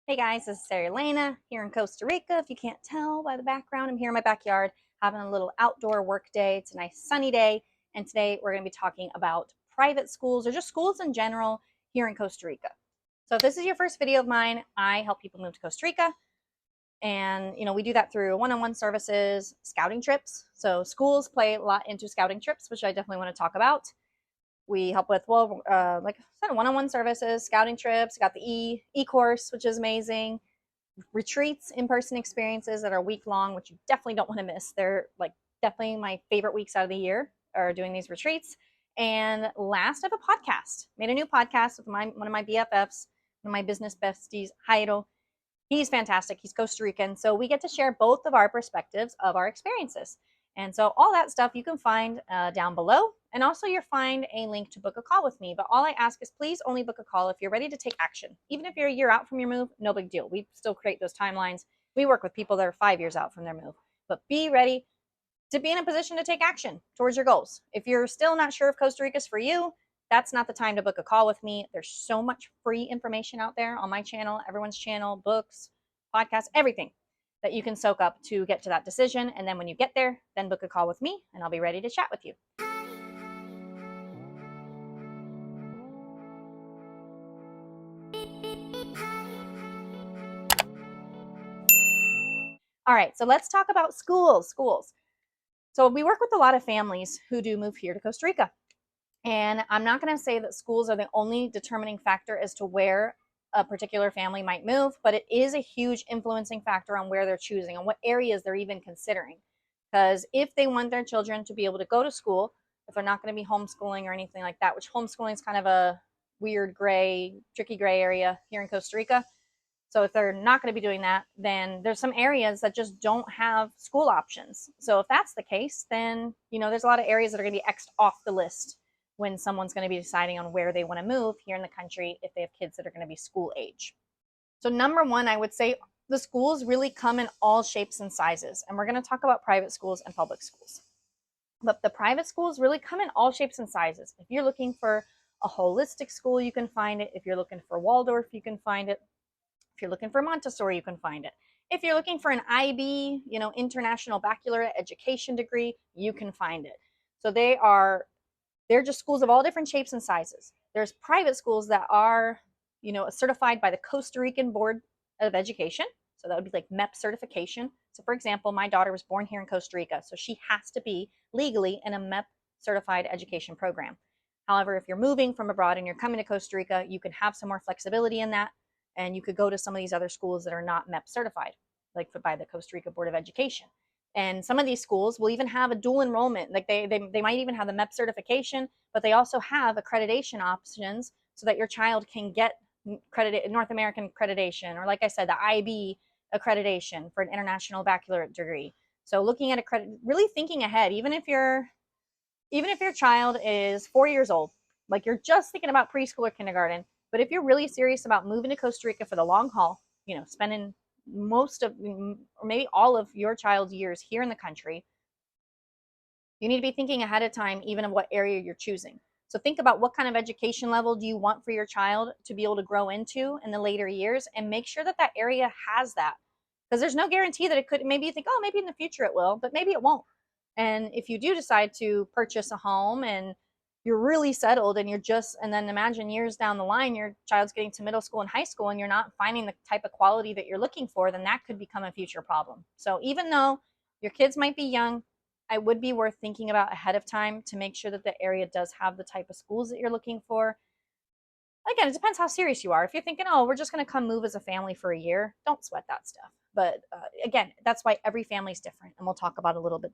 Hey guys, this is Sarah Elena here in Costa Rica. If you can't tell by the background, I'm here in my backyard having a little outdoor work day. It's a nice sunny day, and today we're going to be talking about private schools or just schools in general here in Costa Rica. So if this is your first video of mine, I help people move to Costa Rica, and we do that through one-on-one services, scouting trips. So schools play a lot into scouting trips, which I definitely want to talk about. We help with, like I said, one-on-one services, scouting trips. Got the e-course, which is amazing. Retreats, in-person experiences that are week long, which you definitely don't want to miss. They're like definitely my favorite weeks out of the year are doing these retreats. And last, I have a podcast. Made a new podcast with one of my BFFs, one of my business besties, Jairo. He's fantastic. He's Costa Rican. So we get to share both of our perspectives of our experiences. And so all that stuff you can find down below. And also you'll find a link to book a call with me. But all I ask is please only book a call if you're ready to take action. Even if you're a year out from your move, no big deal. We still create those timelines. We work with people that are 5 years out from their move. But be ready to be in a position to take action towards your goals. If you're still not sure if Costa Rica is for you, that's not the time to book a call with me. There's so much free information out there on my channel, everyone's channel, books, podcasts, everything that you can soak up to get to that decision. And then when you get there, then book a call with me and I'll be ready to chat with you. All right, so let's talk about schools. So we work with a lot of families who do move here to Costa Rica. And I'm not going to say that schools are the only determining factor as to where a particular family might move, but it is a huge influencing factor on where they're choosing and what areas they're even considering. Because if they want their children to be able to go to school, if they're not going to be homeschooling or anything like that, which homeschooling is kind of a weird tricky gray area here in Costa Rica. So if they're not going to be doing that, then there's some areas that just don't have school options. So if that's the case, then, there's a lot of areas that are going to be X'd off the list when someone's going to be deciding on where they want to move here in the country if they have kids that are going to be school age. So number one, I would say the schools really come in all shapes and sizes. And we're going to talk about private schools and public schools. But the private schools really come in all shapes and sizes. If you're looking for a holistic school, you can find it. If you're looking for Waldorf, you can find it. If you're looking for Montessori, you can find it. If you're looking for an IB, International Baccalaureate Education degree, you can find it. So they're just schools of all different shapes and sizes. There's private schools that are, certified by the Costa Rican Board of Education. So that would be like MEP certification. So for example, my daughter was born here in Costa Rica, so she has to be legally in a MEP certified education program. However, if you're moving from abroad and you're coming to Costa Rica, you can have some more flexibility in that. And you could go to some of these other schools that are not MEP certified, like by the Costa Rica Board of Education. And some of these schools will even have a dual enrollment. Like they might even have the MEP certification, but they also have accreditation options so that your child can get North American accreditation, or like I said, the IB accreditation for an international baccalaureate degree. So looking at really thinking ahead, even if your child is 4 years old, like you're just thinking about preschool or kindergarten, but if you're really serious about moving to Costa Rica for the long haul, spending most of, or maybe all of your child's years here in the country, you need to be thinking ahead of time, even of what area you're choosing. So think about what kind of education level do you want for your child to be able to grow into in the later years, and make sure that that area has that. Because there's no guarantee that it could, maybe you think, oh, maybe in the future it will, but maybe it won't. And if you do decide to purchase a home and you're really settled and and then imagine years down the line, your child's getting to middle school and high school and you're not finding the type of quality that you're looking for, then that could become a future problem. So even though your kids might be young, it would be worth thinking about ahead of time to make sure that the area does have the type of schools that you're looking for. Again, it depends how serious you are. If you're thinking, oh, we're just going to come move as a family for a year, don't sweat that stuff. But again, that's why every family is different. And we'll talk about a little bit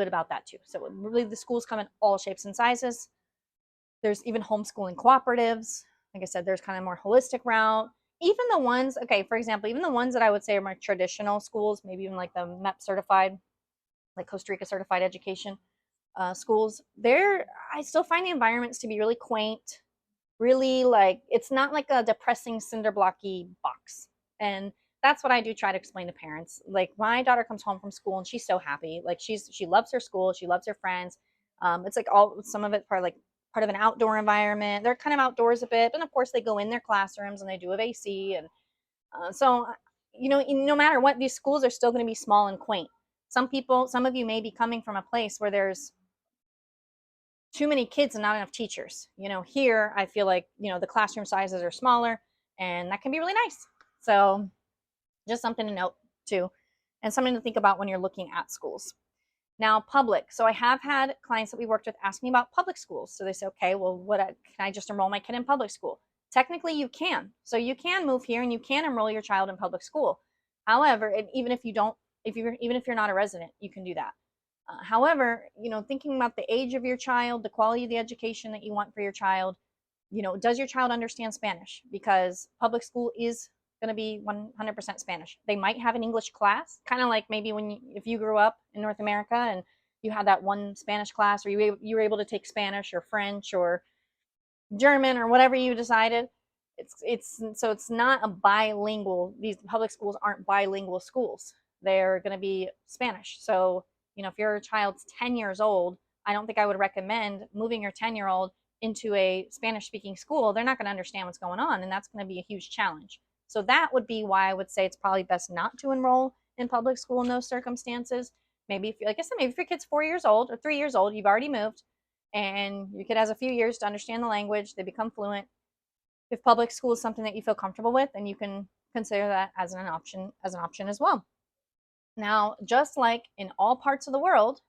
about that too. So really the schools come in all shapes and sizes. There's even homeschooling cooperatives. Like I said, there's kind of more holistic route. Even the ones, for example, even the ones that I would say are more traditional schools, maybe even like the MEP certified, like Costa Rica certified education schools, I still find the environments to be really quaint, really like, it's not like a depressing cinder blocky box. And that's what I do try to explain to parents. Like my daughter comes home from school and she's so happy. Like she loves her school. She loves her friends. It's like some of it part of an outdoor environment. They're kind of outdoors a bit. And of course they go in their classrooms and they do have AC and So, no matter what, these schools are still going to be small and quaint. Some of you may be coming from a place where there's too many kids and not enough teachers. Here I feel like, the classroom sizes are smaller, and that can be really nice. So just something to note too, and something to think about when you're looking at schools. Now, public. So I have had clients that we worked with ask me about public schools. So they say, okay, well, can I just enroll my kid in public school? Technically, you can. So you can move here and you can enroll your child in public school. However, even if you're not a resident, you can do that. However, thinking about the age of your child, the quality of the education that you want for your child, does your child understand Spanish? Because public school is going to be 100% Spanish. They might have an English class, kind of like maybe if you grew up in North America and you had that one Spanish class, or you were able to take Spanish or French or German or whatever you decided. It's not a bilingual. These public schools aren't bilingual schools. They're going to be Spanish. So, if your child's 10 years old, I don't think I would recommend moving your 10-year-old into a Spanish speaking school. They're not going to understand what's going on, and that's going to be a huge challenge. So that would be why I would say it's probably best not to enroll in public school in those circumstances. Maybe like I said, maybe if your kid's 4 years old or 3 years old, you've already moved, and your kid has a few years to understand the language, they become fluent. If public school is something that you feel comfortable with, then you can consider that as an option as well. Now, just like in all parts of the world,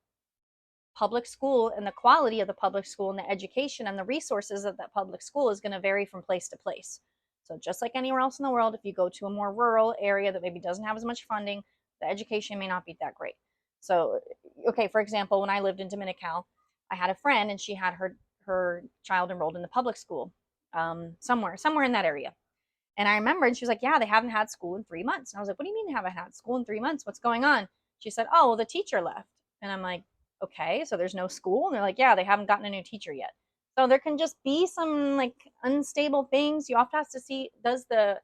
public school and the quality of the public school and the education and the resources of that public school is going to vary from place to place. So just like anywhere else in the world, if you go to a more rural area that maybe doesn't have as much funding, the education may not be that great. So, okay, for example, when I lived in Dominical, I had a friend and she had her child enrolled in the public school somewhere in that area. And I remember, and she was like, yeah, they haven't had school in 3 months. And I was like, what do you mean they haven't had school in 3 months? What's going on? She said, oh, well, the teacher left. And I'm like, okay, so there's no school? And they're like, yeah, they haven't gotten a new teacher yet. So there can just be some like unstable things. You often have to see, does the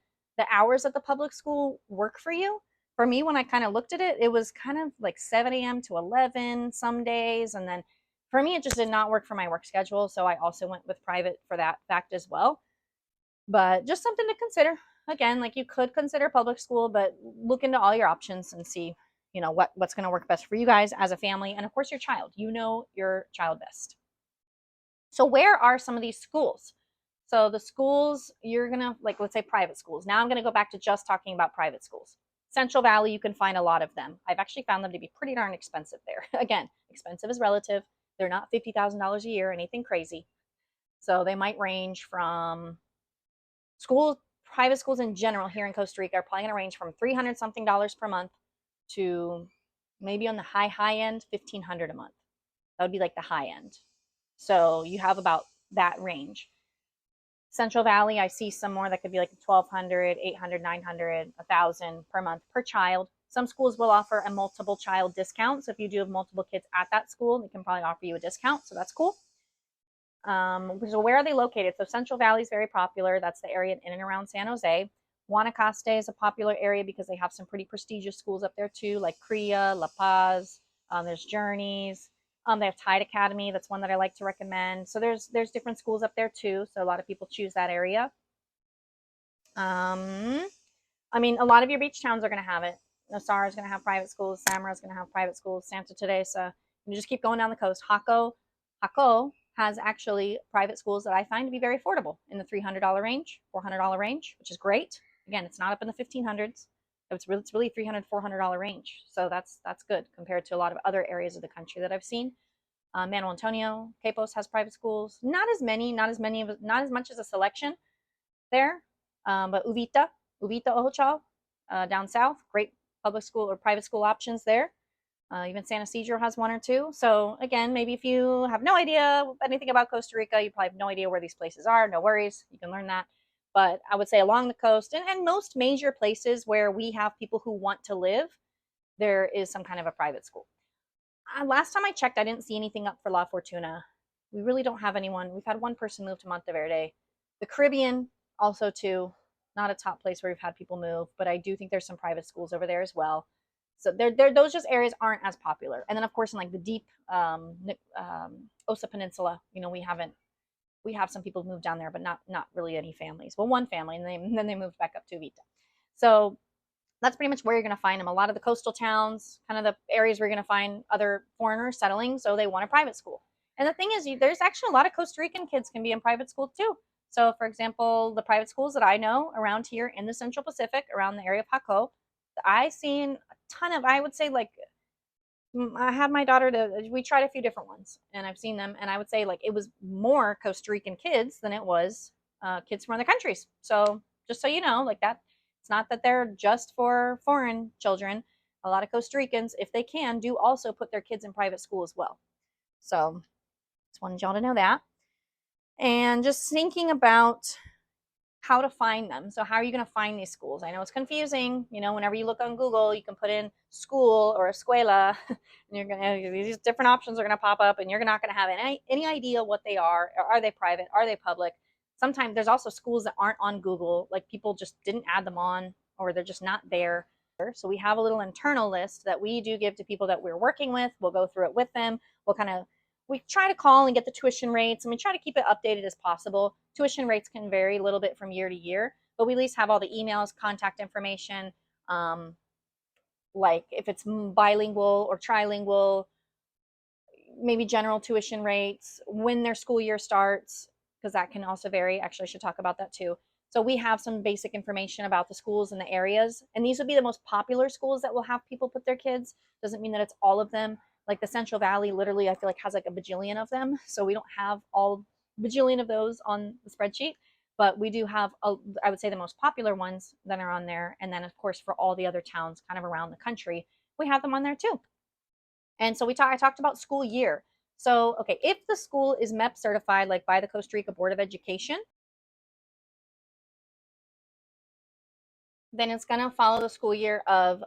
hours at the public school work for you? For me, when I kind of looked at it, it was kind of like 7 a.m. to 11 some days. And then for me, it just did not work for my work schedule. So I also went with private for that fact as well. But just something to consider. Again, like you could consider public school, but look into all your options and see, what's going to work best for you guys as a family. And of course, your child. You know your child best. So where are some of these schools? So the schools, you're going to, like, let's say private schools. Now I'm going to go back to just talking about private schools. Central Valley, you can find a lot of them. I've actually found them to be pretty darn expensive there. Again, expensive is relative. They're not $50,000 a year, anything crazy. So they might range from private schools in general here in Costa Rica are probably going to range from $300 something per month to maybe on the high end, $1,500 a month. That would be like the high end. So you have about that range. Central Valley, I see some more that could be like $1,200, $800, $900, $1,000 per month per child. Some schools will offer a multiple child discount. So if you do have multiple kids at that school, they can probably offer you a discount. So that's cool. So where are they located? So Central Valley is very popular. That's the area in and around San Jose. Guanacaste is a popular area because they have some pretty prestigious schools up there too, like CRIA, La Paz. There's Journeys. They have Tide Academy. That's one that I like to recommend. So there's different schools up there too. So a lot of people choose that area. I mean, a lot of your beach towns are going to have it. Nosara is going to have private schools. Samara is going to have private schools. Santa Teresa. You just keep going down the coast. Jaco has actually private schools that I find to be very affordable in the $300 range, $400 range, which is great. Again, it's not up in the 1500s. It's really $300, $400 range. So that's good compared to a lot of other areas of the country that I've seen. Manuel Antonio, Capos has private schools. Not as much as a selection there. But Uvita Ojochal, down south, great public school or private school options there. Even San Isidro has one or two. So again, maybe if you have no idea anything about Costa Rica, you probably have no idea where these places are. No worries, you can learn that. But I would say along the coast and most major places where we have people who want to live, there is some kind of a private school. Last time I checked, I didn't see anything up for La Fortuna. We really don't have anyone. We've had one person move to Monteverde. The Caribbean also too, not a top place where we've had people move, but I do think there's some private schools over there as well. So those just areas aren't as popular. And then of course in like the deep Osa Peninsula, we have some people move down there, but not really any families. Well, one family, and then they moved back up to Vita. So that's pretty much where you're going to find them. A lot of the coastal towns, kind of the areas where you're going to find other foreigners settling, so they want a private school. And the thing is, there's actually a lot of Costa Rican kids can be in private school too. So, for example, the private schools that I know around here in the Central Pacific, around the area of Jaco, I've seen a ton of, I would say, like, I had my daughter we tried a few different ones, and I've seen them, and I would say, like, it was more Costa Rican kids than it was kids from other countries. So, just so you know, like that, it's not that they're just for foreign children. A lot of Costa Ricans, if they can, do also put their kids in private school as well. So, just wanted y'all to know that. And just thinking about how to find them. So how are you going to find these schools? I know it's confusing. You know, whenever you look on Google, you can put in school or escuela, and you're going to, these different options are going to pop up, and you're not going to have any idea what they are. Are they private? Are they public? Sometimes there's also schools that aren't on Google, like people just didn't add them on, or they're just not there. So we have a little internal list that we do give to people that we're working with. We'll go through it with them. We try to call and get the tuition rates, and we try to keep it updated as possible. Tuition rates can vary a little bit from year to year, but we at least have all the emails, contact information, like if it's bilingual or trilingual, maybe general tuition rates, when their school year starts, because that can also vary. Actually, I should talk about that too. So we have some basic information about the schools and the areas, and these would be the most popular schools that will have people put their kids. Doesn't mean that it's all of them. Like the Central Valley, literally, I feel like has like a bajillion of them. So we don't have all bajillion of those on the spreadsheet, but we do have, I would say, the most popular ones that are on there. And then, of course, for all the other towns kind of around the country, we have them on there too. And so I talked about school year. So, okay, if the school is MEP certified, like by the Costa Rica Board of Education, then it's going to follow the school year of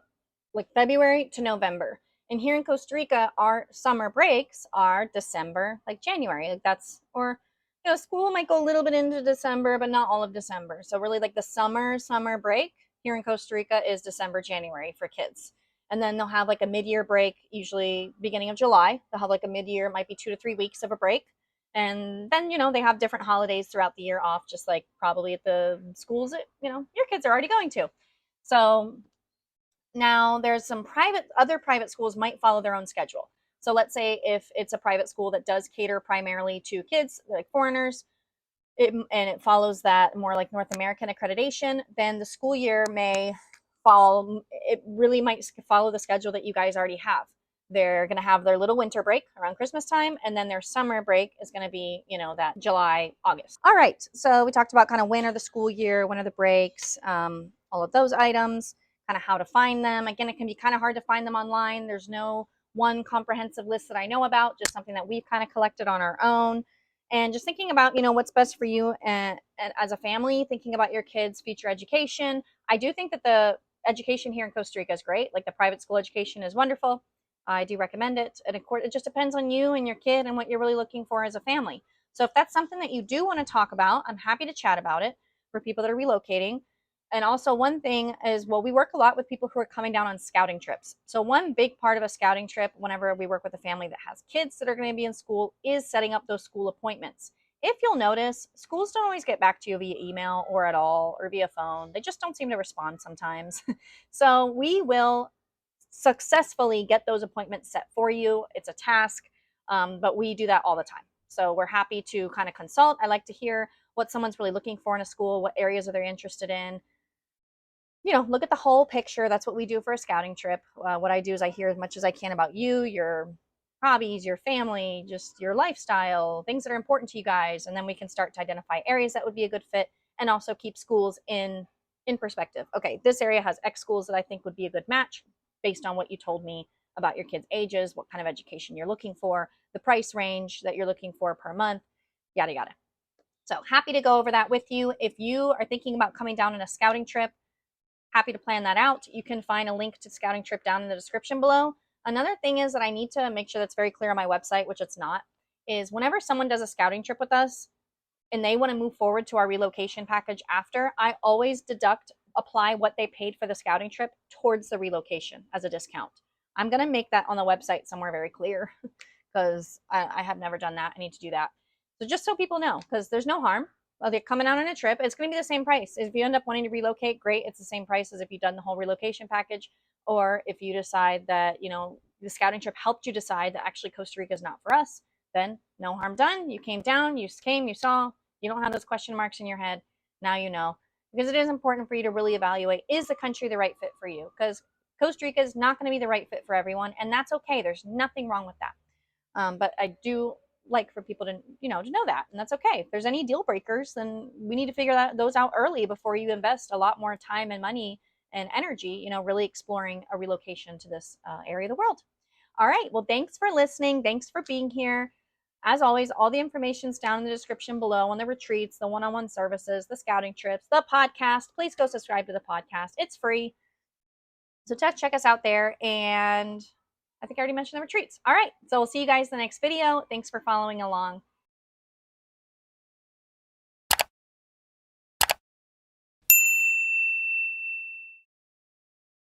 like February to November. And here in Costa Rica, our summer breaks are December, like January. Like that's, or, you know, school might go a little bit into December, but not all of December. So really like the summer break here in Costa Rica is December, January for kids. And then they'll have like a mid-year break, usually beginning of July. They'll have like a mid-year, might be 2 to 3 weeks of a break. And then, you know, they have different holidays throughout the year off, just like probably at the schools that, you know, your kids are already going to. So now there's some other private schools might follow their own schedule. So let's say if it's a private school that does cater primarily to kids, like foreigners, and it follows that more like North American accreditation, then the school year may fall, it really might follow the schedule that you guys already have. They're going to have their little winter break around Christmas time, and then their summer break is going to be, you know, that July, August. All right, so we talked about kind of when are the school year, when are the breaks, all of those items, kind of how to find them. Again, it can be kind of hard to find them online. There's no one comprehensive list that I know about, just something that we've kind of collected on our own. And just thinking about, you know, what's best for you and as a family, thinking about your kids' future education. I do think that the education here in Costa Rica is great. Like the private school education is wonderful. I do recommend it. And of course, it just depends on you and your kid and what you're really looking for as a family. So if that's something that you do want to talk about, I'm happy to chat about it for people that are relocating. And also one thing is, well, we work a lot with people who are coming down on scouting trips. So one big part of a scouting trip, whenever we work with a family that has kids that are going to be in school, is setting up those school appointments. If you'll notice, schools don't always get back to you via email or at all, or via phone. They just don't seem to respond sometimes. So we will successfully get those appointments set for you. It's a task, but we do that all the time. So we're happy to kind of consult. I like to hear what someone's really looking for in a school, what areas are they interested in. You know, look at the whole picture. That's what we do for a scouting trip. What I do is I hear as much as I can about you, your hobbies, your family, just your lifestyle, things that are important to you guys. And then we can start to identify areas that would be a good fit and also keep schools in perspective. Okay, this area has X schools that I think would be a good match based on what you told me about your kids' ages, what kind of education you're looking for, the price range that you're looking for per month, yada, yada. So happy to go over that with you. If you are thinking about coming down on a scouting trip, happy to plan that out. You can find a link to the scouting trip down in the description below. Another thing is that I need to make sure that's very clear on my website, which it's not, is whenever someone does a scouting trip with us and they want to move forward to our relocation package after, I always apply what they paid for the scouting trip towards the relocation as a discount. I'm going to make that on the website somewhere very clear because I have never done that. I need to do that. So just so people know, because there's no harm. Well, they're coming out on a trip. It's going to be the same price. If you end up wanting to relocate, great. It's the same price as if you've done the whole relocation package. Or if you decide that, you know, the scouting trip helped you decide that actually Costa Rica is not for us, then no harm done. You came down, you came, you saw, you don't have those question marks in your head. Now you know. Because it is important for you to really evaluate, is the country the right fit for you? Because Costa Rica is not going to be the right fit for everyone, and that's okay. There's nothing wrong with that. But I do like for people to, you know, to know that, and that's okay. If there's any deal breakers, then we need to figure those out early before you invest a lot more time and money and energy, you know, really exploring a relocation to this area of the world. All right. Well, thanks for listening. Thanks for being here. As always, all the information's down in the description below on the retreats, the one-on-one services, the scouting trips, the podcast. Please go subscribe to the podcast. It's free. So check us out there. And I think I already mentioned the retreats. All right. So we'll see you guys in the next video. Thanks for following along.